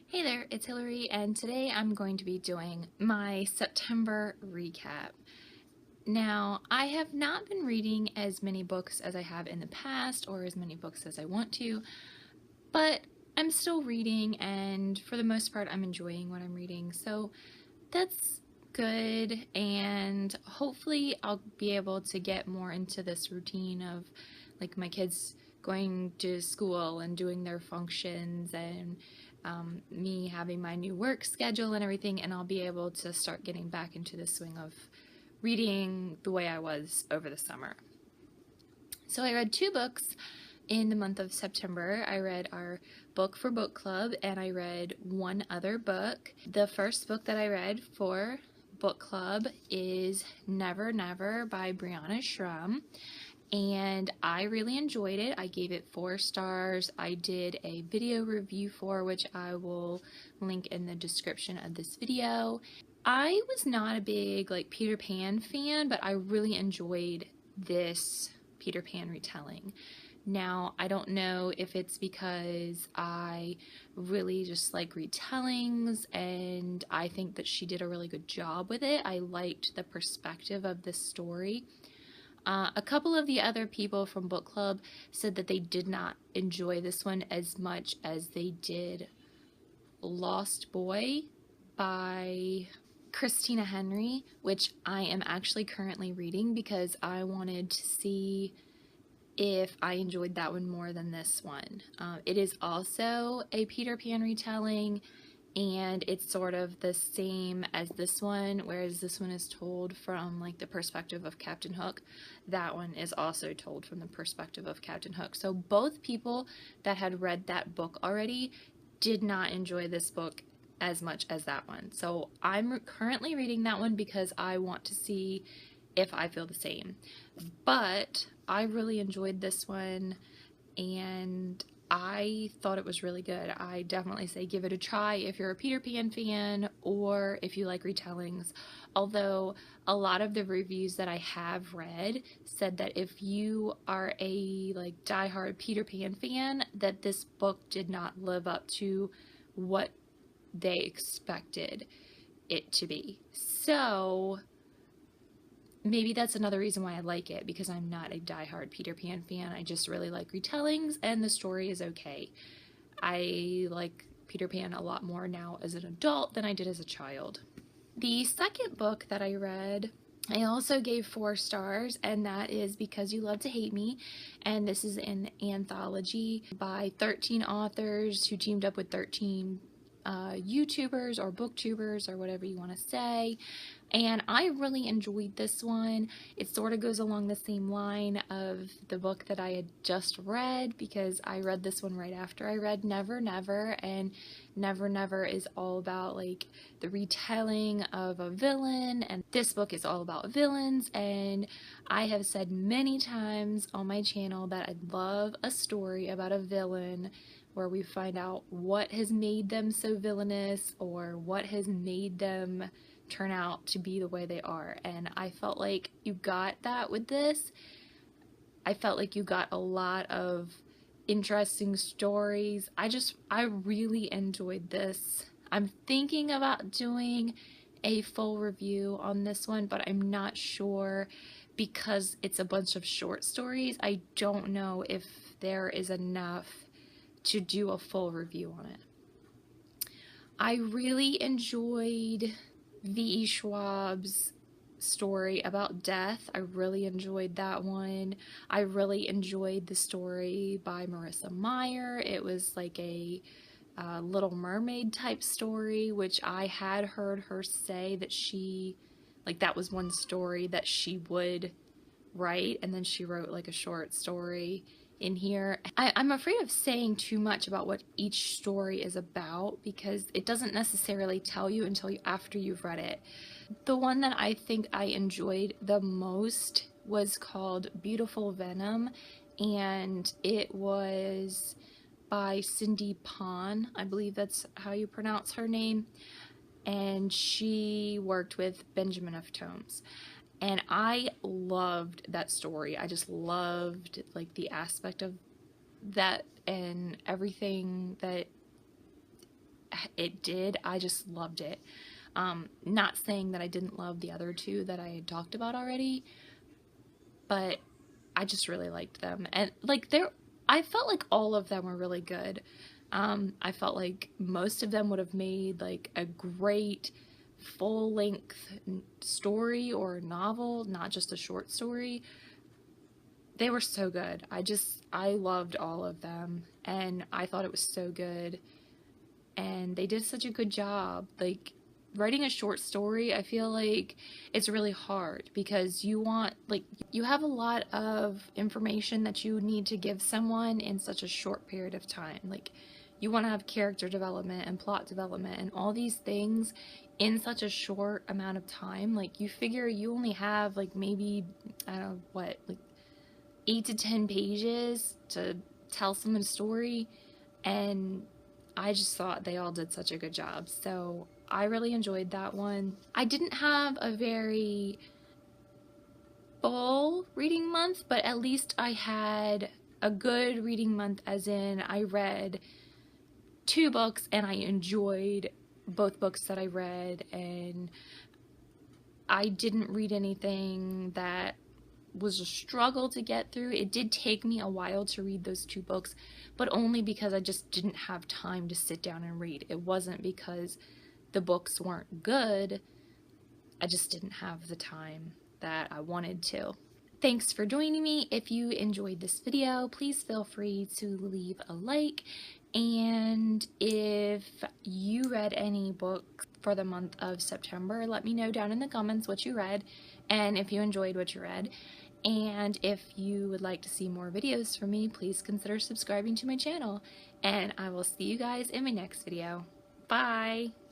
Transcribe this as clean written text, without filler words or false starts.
Hey there, it's Hillary, and today I'm going to be doing my September recap. Now, I have not been reading as many books as I have in the past, or as many books as I want to, but I'm still reading, and for the most part, I'm enjoying what I'm reading, so that's good, and hopefully I'll be able to get more into this routine of like my kids going to school and doing their functions and me having my new work schedule and everything, and I'll be able to start getting back into the swing of reading the way I was over the summer. So I read 2 books in the month of September. I read our book for book club, and I read one other book. The first book that I read for book club is Nevernever by Brianna Shrum, and I really enjoyed it. I gave it 4 stars. I did a video review for, which I will link in the description of this video. I was not a big Peter Pan fan, but I really enjoyed this Peter Pan retelling. Now, I don't know if it's because I really just like retellings, and I think that she did a really good job with it. I liked the perspective of this story. A couple of the other people from book club said that they did not enjoy this one as much as they did Lost Boy by Christina Henry, which I am actually currently reading because I wanted to see if I enjoyed that one more than this one. It is also a Peter Pan retelling, and it's sort of the same as this one, whereas this one is told from the perspective of Captain Hook. That one is also told from the perspective of Captain Hook. So both people that had read that book already did not enjoy this book as much as that one. So I'm currently reading that one because I want to see if I feel the same. But I really enjoyed this one, and I thought it was really good. I definitely say give it a try if you're a Peter Pan fan or if you like retellings. Although a lot of the reviews that I have read said that if you are a diehard Peter Pan fan, that this book did not live up to what they expected it to be. So maybe that's another reason why I like it, because I'm not a diehard Peter Pan fan. I just really like retellings, and the story is okay. I like Peter Pan a lot more now as an adult than I did as a child. The second book that I read, I also gave 4 stars, and that is Because You Love to Hate Me, and this is an anthology by 13 authors who teamed up with 13 YouTubers or booktubers or whatever you want to say, and I really enjoyed this one. It sort of goes along the same line of the book that I had just read, because I read this one right after I read Nevernever, and Nevernever is all about the retelling of a villain, and this book is all about villains. And I have said many times on my channel that I'd love a story about a villain where we find out what has made them so villainous, or what has made them turn out to be the way they are. And I felt like you got that with this. I felt like you got a lot of interesting stories. I really enjoyed this. I'm thinking about doing a full review on this one, but I'm not sure because it's a bunch of short stories. I don't know if there is enough to do a full review on it. I really enjoyed V.E. Schwab's story about death. I really enjoyed that one. I really enjoyed the story by Marissa Meyer. It was like a Little Mermaid type story, which I had heard her say that she, that was one story that she would write, and then she wrote a short story in here. I'm afraid of saying too much about what each story is about, because it doesn't necessarily tell you until after you've read it. The one that I think I enjoyed the most was called Beautiful Venom, and it was by Cindy Pon. I believe that's how you pronounce her name, and she worked with Benjamin F. Tomes. And I loved that story. I just loved the aspect of that and everything that it did. I just loved it. Not saying that I didn't love the other two that I had talked about already, but I just really liked them. And like I felt like all of them were really good. I felt like most of them would have made like a great full-length story or novel, not just a short story. They were so good. I loved all of them, and I thought it was so good, and they did such a good job. Like, writing a short story, I feel like it's really hard because you have a lot of information that you need to give someone in such a short period of time. Like, you want to have character development and plot development and all these things in such a short amount of time. Like, you figure you only have like maybe, I don't know what, like 8 to 10 pages to tell someone's story, and I just thought they all did such a good job. So I really enjoyed that one. I didn't have a very full reading month, but at least I had a good reading month, as in I read 2 books and I enjoyed both books that I read, and I didn't read anything that was a struggle to get through. It did take me a while to read those 2 books, but only because I just didn't have time to sit down and read. It wasn't because the books weren't good. I just didn't have the time that I wanted to. Thanks for joining me. If you enjoyed this video, please feel free to leave a like. And if you read any books for the month of September, let me know down in the comments what you read and if you enjoyed what you read. And if you would like to see more videos from me, please consider subscribing to my channel. And I will see you guys in my next video. Bye!